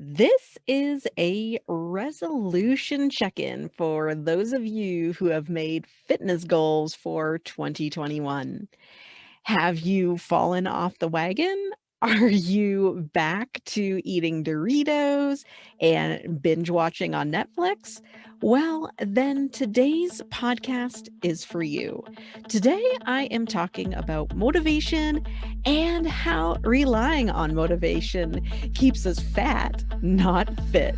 This is a resolution check in for those of you who have made fitness goals for 2021. Have you fallen off the wagon? Are you back to eating Doritos and binge watching on Netflix? Well, then today's podcast is for you. Today, I am talking about motivation and how relying on motivation keeps us fat, not fit.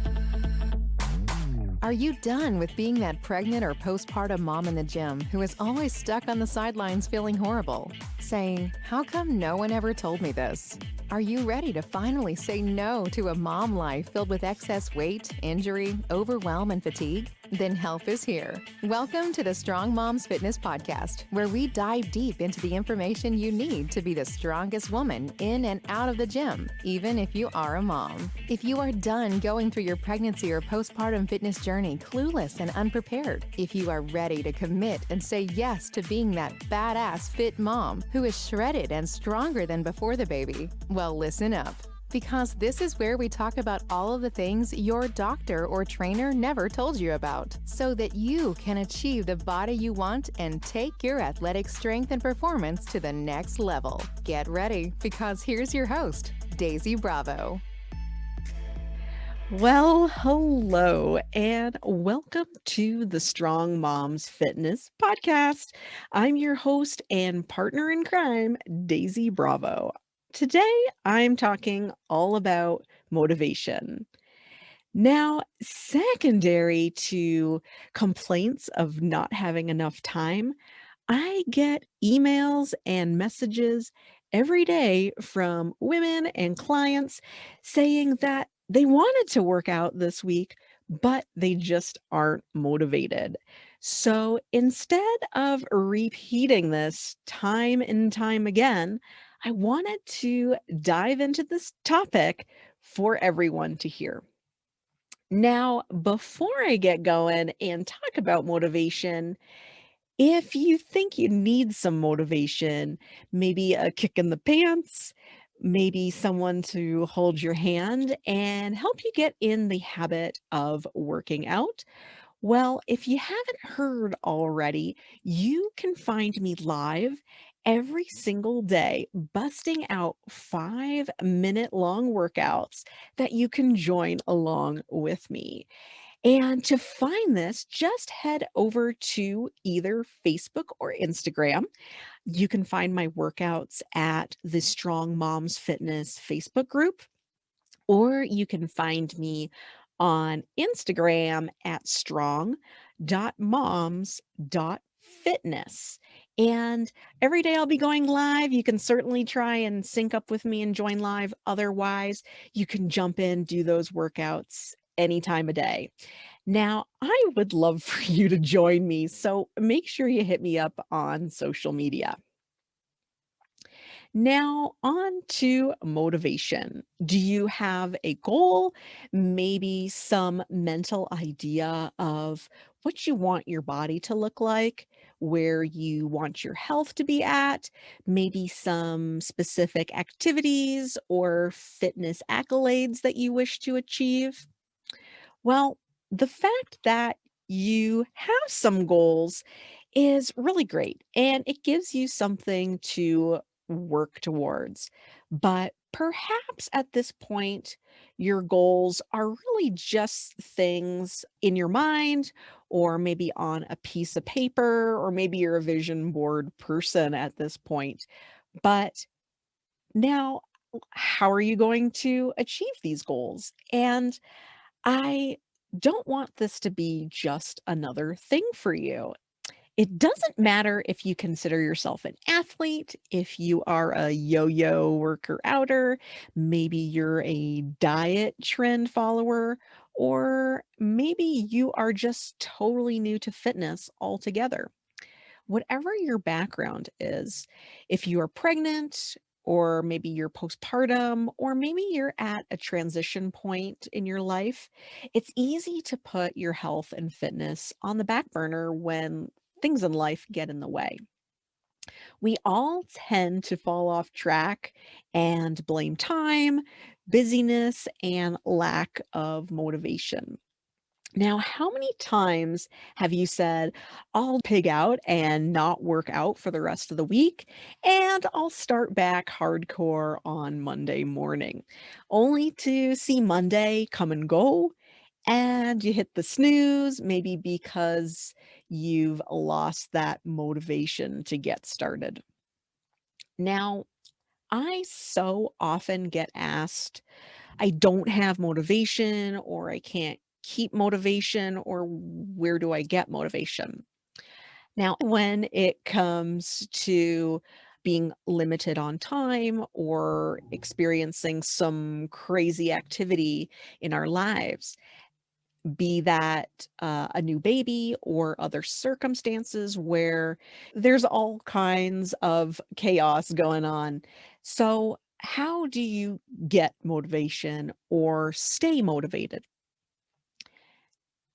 Are you done with being that pregnant or postpartum mom in the gym who is always stuck on the sidelines feeling horrible? Saying, how come no one ever told me this? Are you ready to finally say no to a mom life filled with excess weight, injury, overwhelm, and fatigue? Then help is here. Welcome to the Strong Moms Fitness Podcast, where we dive deep into the information you need to be the strongest woman in and out of the gym, even if you are a mom. If you are done going through your pregnancy or postpartum fitness journey clueless and unprepared, if you are ready to commit and say yes to being that badass fit mom who is shredded and stronger than before the baby, well, listen up. Because this is where we talk about all of the things your doctor or trainer never told you about, so that you can achieve the body you want and take your athletic strength and performance to the next level. Get ready, because here's your host, Daisy Bravo. Well, hello, and welcome to the Strong Moms Fitness Podcast. I'm your host and partner in crime, Daisy Bravo. Today, I'm talking all about motivation. Now, secondary to complaints of not having enough time, I get emails and messages every day from women and clients saying that they wanted to work out this week, but they just aren't motivated. So instead of repeating this time and time again, I wanted to dive into this topic for everyone to hear. Now, before I get going and talk about motivation, if you think you need some motivation, maybe a kick in the pants, maybe someone to hold your hand and help you get in the habit of working out, well, if you haven't heard already, you can find me live every single day, busting out 5-minute long workouts that you can join along with me. And to find this, just head over to either Facebook or Instagram. You can find my workouts at the Strong Moms Fitness Facebook group, or you can find me on Instagram at strong.moms.fitness. And every day I'll be going live. You can certainly try and sync up with me and join live. Otherwise, you can jump in, do those workouts any time of day. Now, I would love for you to join me, so make sure you hit me up on social media. Now, on to motivation. Do you have a goal? Maybe some mental idea of what you want your body to look like, where you want your health to be at, maybe some specific activities or fitness accolades that you wish to achieve? Well, the fact that you have some goals is really great and it gives you something to work towards. But perhaps at this point, your goals are really just things in your mind or maybe on a piece of paper, or maybe you're a vision board person at this point. But now, how are you going to achieve these goals? And I don't want this to be just another thing for you. It doesn't matter if you consider yourself an athlete, if you are a yo-yo worker outer, maybe you're a diet trend follower, or maybe you are just totally new to fitness altogether. Whatever your background is, if you are pregnant, or maybe you're postpartum, or maybe you're at a transition point in your life, it's easy to put your health and fitness on the back burner when things in life get in the way. We all tend to fall off track and blame time, busyness and lack of motivation. Now, how many times have you said, I'll pig out and not work out for the rest of the week, and I'll start back hardcore on Monday morning, only to see Monday come and go, and you hit the snooze, maybe because you've lost that motivation to get started? Now, I so often get asked, I don't have motivation, or I can't keep motivation, or where do I get motivation? Now, when it comes to being limited on time or experiencing some crazy activity in our lives, be that a new baby or other circumstances where there's all kinds of chaos going on. So, how do you get motivation or stay motivated?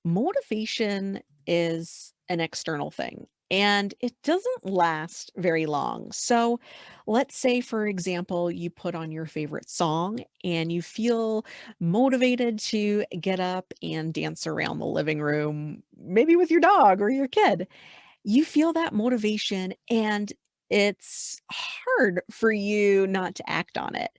Motivation is an external thing and it doesn't last very long. So, let's say, for example, you put on your favorite song and you feel motivated to get up and dance around the living room, maybe with your dog or your kid. You feel that motivation and it's hard for you not to act on it.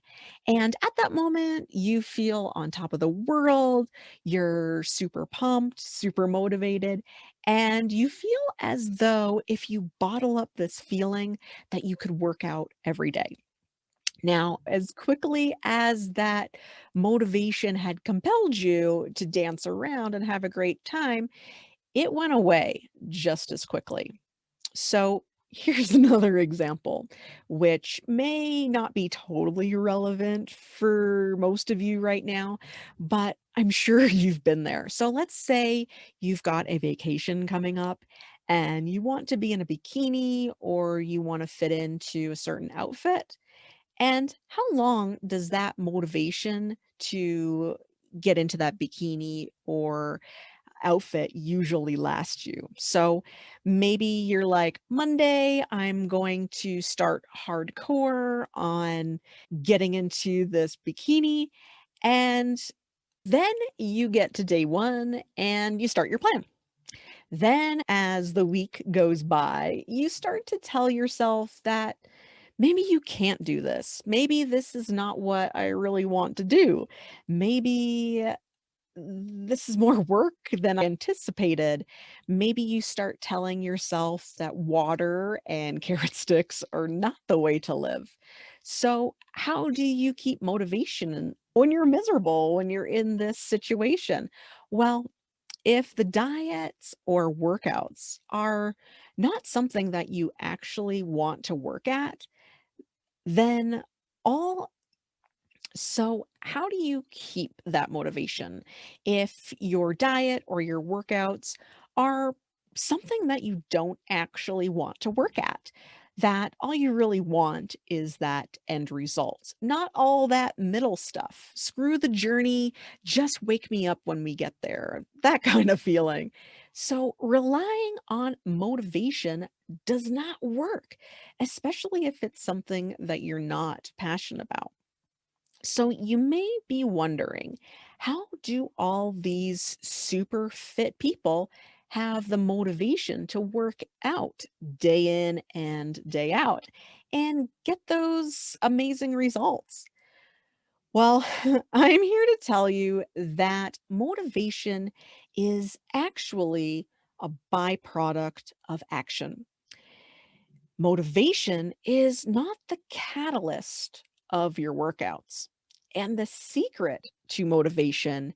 And at that moment, you feel on top of the world, you're super pumped, super motivated, and you feel as though if you bottle up this feeling that you could work out every day. Now, as quickly as that motivation had compelled you to dance around and have a great time, it went away just as quickly. So here's another example, which may not be totally relevant for most of you right now, but I'm sure you've been there. So let's say you've got a vacation coming up and you want to be in a bikini or you want to fit into a certain outfit. And how long does that motivation to get into that bikini or outfit usually lasts you? So maybe you're like, Monday, I'm going to start hardcore on getting into this bikini. And then you get to day one and you start your plan. Then, as the week goes by, you start to tell yourself that maybe you can't do this. Maybe this is not what I really want to do. Maybe this is more work than I anticipated. Maybe you start telling yourself that water and carrot sticks are not the way to live. So, how do you keep motivation when you're miserable, when you're in this situation? Well, if the diets or workouts are not something that you actually want to work at, then all so, how do you keep that motivation if your diet or your workouts are something that you don't actually want to work at? That all you really want is that end result, not all that middle stuff. Screw the journey, just wake me up when we get there. That kind of feeling. So, relying on motivation does not work, especially if it's something that you're not passionate about. So you may be wondering, how do all these super fit people have the motivation to work out day in and day out and get those amazing results? Well, I'm here to tell you that motivation is actually a byproduct of action. Motivation is not the catalyst of your workouts. And the secret to motivation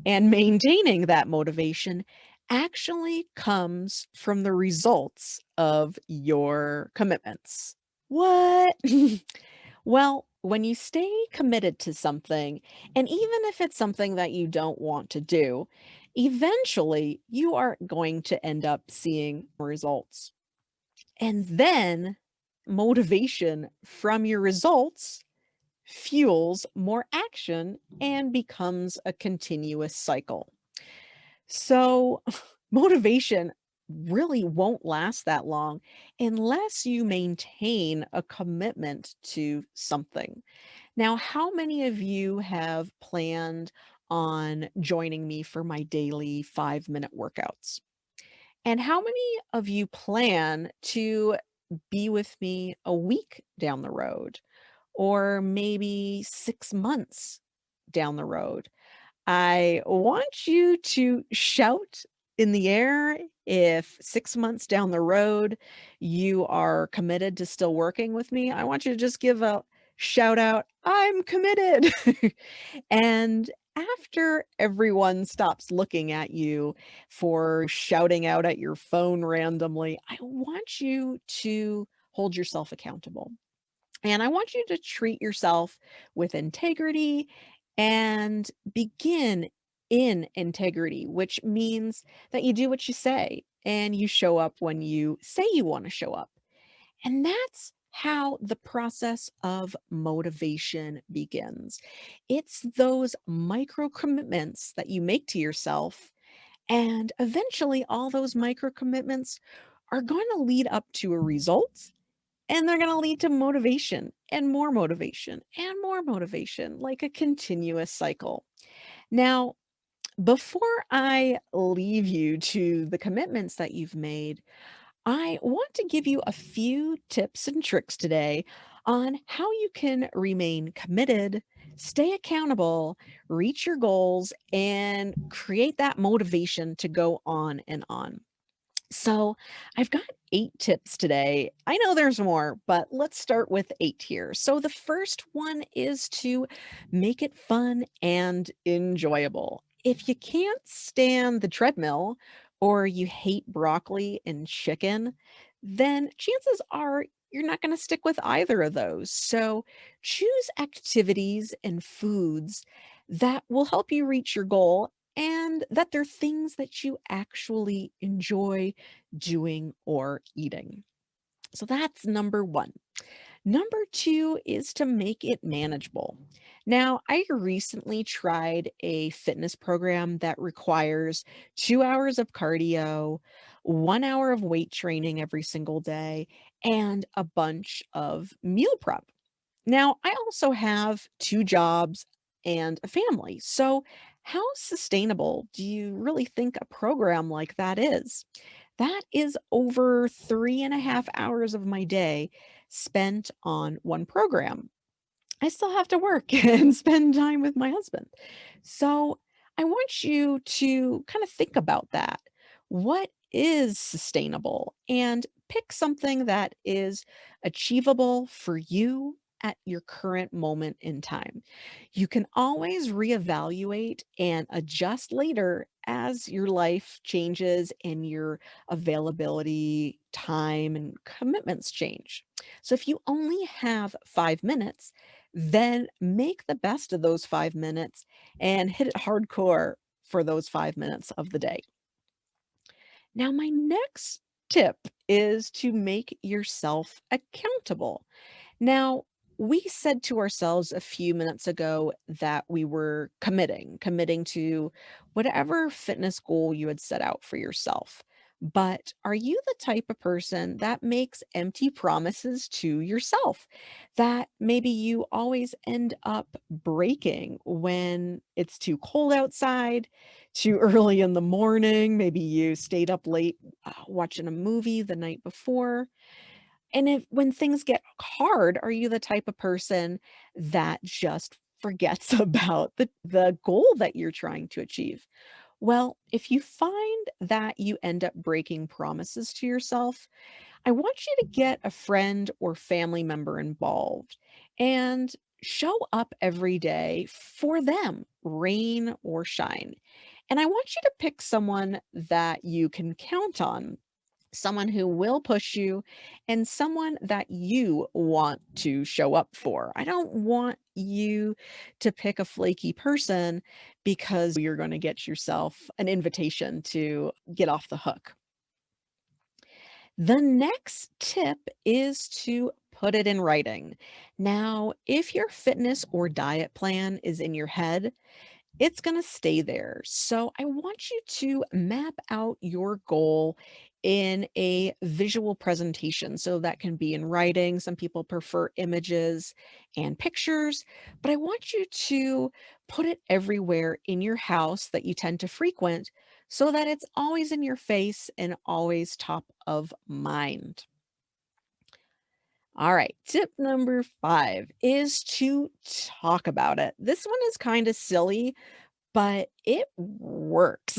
and maintaining that motivation actually comes from the results of your commitments. What? Well, when you stay committed to something, and even if it's something that you don't want to do, eventually you are going to end up seeing results. And then motivation from your results fuels more action and becomes a continuous cycle. So, motivation really won't last that long unless you maintain a commitment to something. Now, how many of you have planned on joining me for my daily 5-minute workouts? And how many of you plan to be with me a week down the road or maybe 6 months down the road? I want you to shout in the air if 6 months down the road you are committed to still working with me. I want you to just give a shout out, "I'm committed." And after everyone stops looking at you for shouting out at your phone randomly, I want you to hold yourself accountable. And I want you to treat yourself with integrity and begin in integrity, which means that you do what you say and you show up when you say you want to show up. And that's how the process of motivation begins. It's those micro commitments that you make to yourself. And eventually, all those micro commitments are going to lead up to a result, and they're going to lead to motivation and more motivation, like a continuous cycle. Now, before I leave you to the commitments that you've made, I want to give you a few tips and tricks today on how you can remain committed, stay accountable, reach your goals, and create that motivation to go on and on. So, I've got 8 tips today. I know there's more, but let's start with 8 here. So, the first one is to make it fun and enjoyable. If you can't stand the treadmill or you hate broccoli and chicken, then chances are you're not going to stick with either of those. So, choose activities and foods that will help you reach your goal and that they're things that you actually enjoy doing or eating. So that's number one. Number two is to make it manageable. Now, I recently tried a fitness program that requires 2 hours of cardio, 1 hour of weight training every single day, and a bunch of meal prep. Now, I also have 2 jobs and a family. So, how sustainable do you really think a program like that is? That is over 3.5 hours of my day spent on one program. I still have to work and spend time with my husband. So I want you to kind of think about that. What is sustainable? And pick something that is achievable for you at your current moment in time. You can always reevaluate and adjust later as your life changes and your availability, time, and commitments change. So if you only have 5 minutes, then make the best of those 5 minutes and hit it hardcore for those 5 minutes of the day. Now, my next tip is to make yourself accountable. Now, we said to ourselves a few minutes ago that we were committing to whatever fitness goal you had set out for yourself. But are you the type of person that makes empty promises to yourself that maybe you always end up breaking when it's too cold outside, too early in the morning? Maybe you stayed up late watching a movie the night before, and if when things get hard, are you the type of person that just forgets about the goal that you're trying to achieve? Well, if you find that you end up breaking promises to yourself, I want you to get a friend or family member involved and show up every day for them, rain or shine. And I want you to pick someone that you can count on, someone who will push you, and someone that you want to show up for. I don't want you to pick a flaky person because you're going to get yourself an invitation to get off the hook. The next tip is to put it in writing. Now, if your fitness or diet plan is in your head, it's going to stay there. So I want you to map out your goal in a visual presentation. So that can be in writing. Some people prefer images and pictures, but I want you to put it everywhere in your house that you tend to frequent so that it's always in your face and always top of mind. All right, tip number 5 is to talk about it. This one is kind of silly, but it works.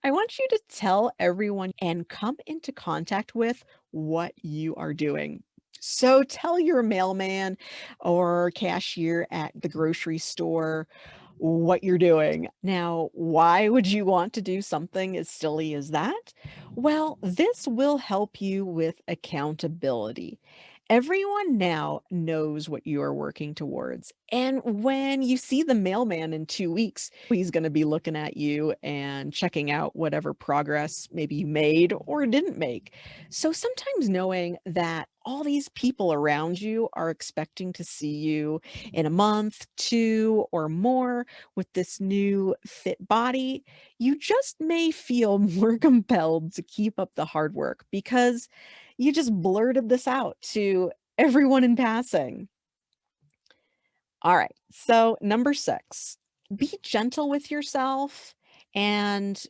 I want you to tell everyone and come into contact with what you are doing. So tell your mailman or cashier at the grocery store what you're doing. Now, why would you want to do something as silly as that? Well, this will help you with accountability. Everyone now knows what you are working towards. And when you see the mailman in 2 weeks, he's going to be looking at you and checking out whatever progress maybe you made or didn't make. So sometimes knowing that all these people around you are expecting to see you in a month, 2 or more with this new fit body, you just may feel more compelled to keep up the hard work because you just blurted this out to everyone in passing. All right. So, number 6, be gentle with yourself and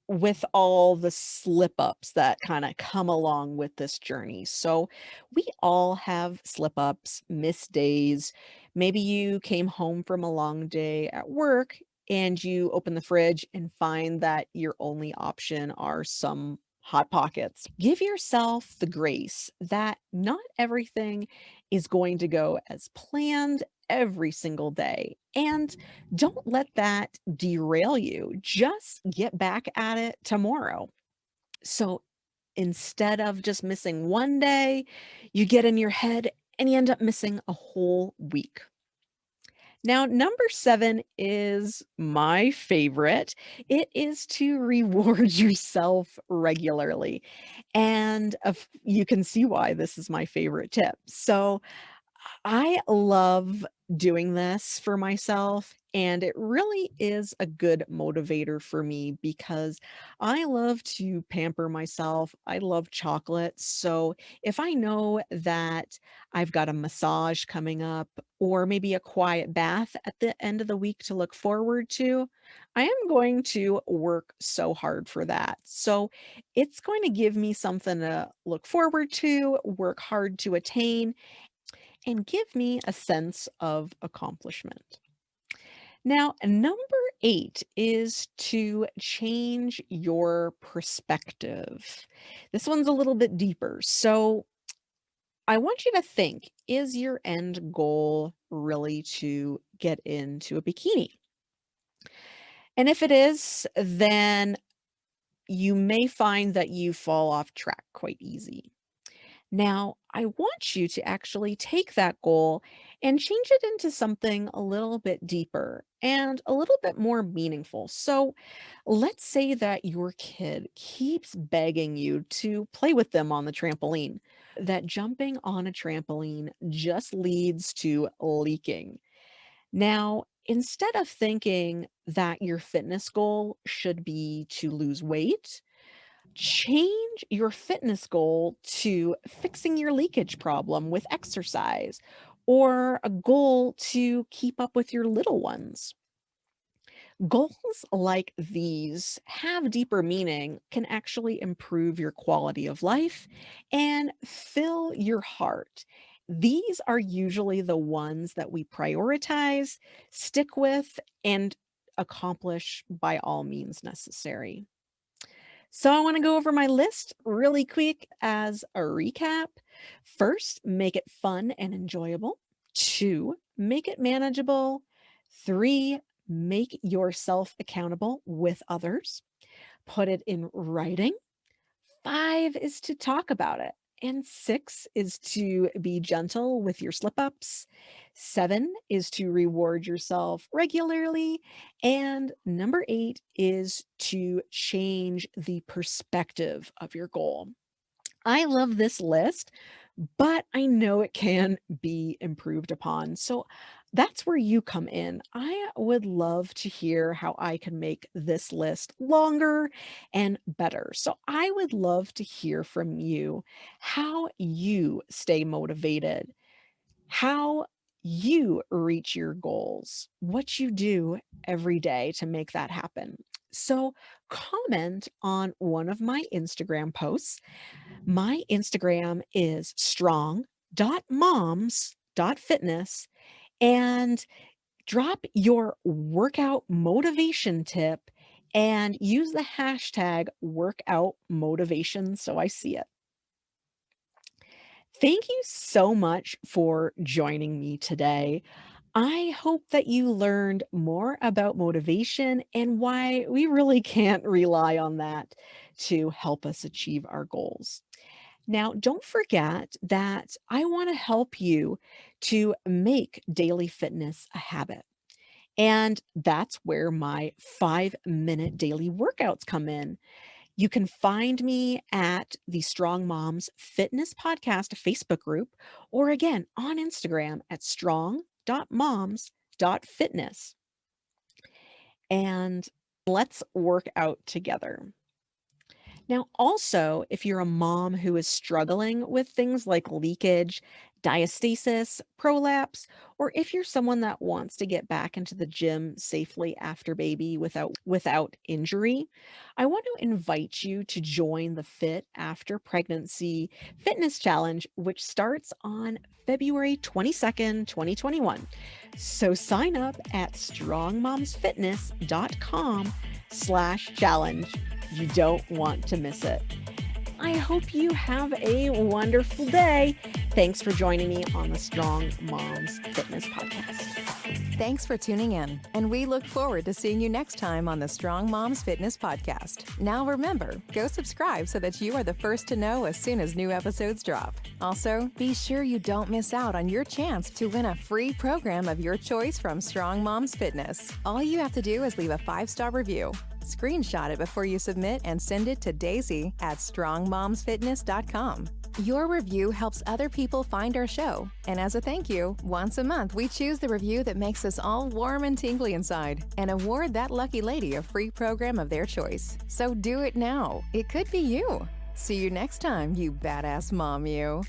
with all the slip ups that kind of come along with this journey. So, we all have slip ups, missed days. Maybe you came home from a long day at work and you open the fridge and find that your only option are some hot pockets. Give yourself the grace that not everything is going to go as planned every single day. And don't let that derail you. Just get back at it tomorrow. So instead of just missing one day, you get in your head and you end up missing a whole week. Now, number 7 is my favorite. It is to reward yourself regularly. And you can see why this is my favorite tip. So, I love doing this for myself, and it really is a good motivator for me because I love to pamper myself. I love chocolate. So if I know that I've got a massage coming up or maybe a quiet bath at the end of the week to look forward to, I am going to work so hard for that. So it's going to give me something to look forward to, work hard to attain, and give me a sense of accomplishment. Now, number 8 is to change your perspective. This one's a little bit deeper. So, I want you to think, is your end goal really to get into a bikini? And if it is, then you may find that you fall off track quite easy. Now, I want you to actually take that goal and change it into something a little bit deeper and a little bit more meaningful. So, let's say that your kid keeps begging you to play with them on the trampoline, that jumping on a trampoline just leads to leaking. Now, instead of thinking that your fitness goal should be to lose weight, change your fitness goal to fixing your leakage problem with exercise or a goal to keep up with your little ones. Goals like these have deeper meaning, can actually improve your quality of life and fill your heart. These are usually the ones that we prioritize, stick with, and accomplish by all means necessary. So I want to go over my list really quick as a recap. First, make it fun and enjoyable. 2, make it manageable. 3, make yourself accountable with others. Put it in writing. 5 is to talk about it. And 6 is to be gentle with your slip ups. 7 is to reward yourself regularly. And number 8 is to change the perspective of your goal. I love this list, but I know it can be improved upon. So That's where you come in. I would love to hear how I can make this list longer and better. So I would love to hear from you how you stay motivated, how you reach your goals, what you do every day to make that happen. So comment on one of my Instagram posts. My Instagram is strong.moms.fitness, and drop your workout motivation tip and use the hashtag workout motivation so I see it. Thank you so much for joining me today. I hope that you learned more about motivation and why we really can't rely on that to help us achieve our goals. Now, don't forget that I want to help you to make daily fitness a habit. And that's where my 5-minute daily workouts come in. You can find me at the Strong Moms Fitness Podcast Facebook group, or again on Instagram at strong.moms.fitness. And let's work out together. Now, also, if you're a mom who is struggling with things like leakage, diastasis, prolapse, or if you're someone that wants to get back into the gym safely after baby without injury, I want to invite you to join the Fit After Pregnancy Fitness Challenge, which starts on February 22nd, 2021. So sign up at strongmomsfitness.com/challenge. You don't want to miss it. I hope you have a wonderful day. Thanks for joining me on the Strong Moms Fitness Podcast. Thanks for tuning in, and we look forward to seeing you next time on the Strong Moms Fitness Podcast. Now remember, go subscribe so that you are the first to know as soon as new episodes drop. Also, be sure you don't miss out on your chance to win a free program of your choice from Strong Moms Fitness. All you have to do is leave a 5-star review. Screenshot it before you submit and send it to Daisy at strongmomsfitness.com. Your review helps other people find our show. And as a thank you, once a month we choose the review that makes us all warm and tingly inside and award that lucky lady a free program of their choice. So do it now. It could be you. See you next time, you badass mom, you.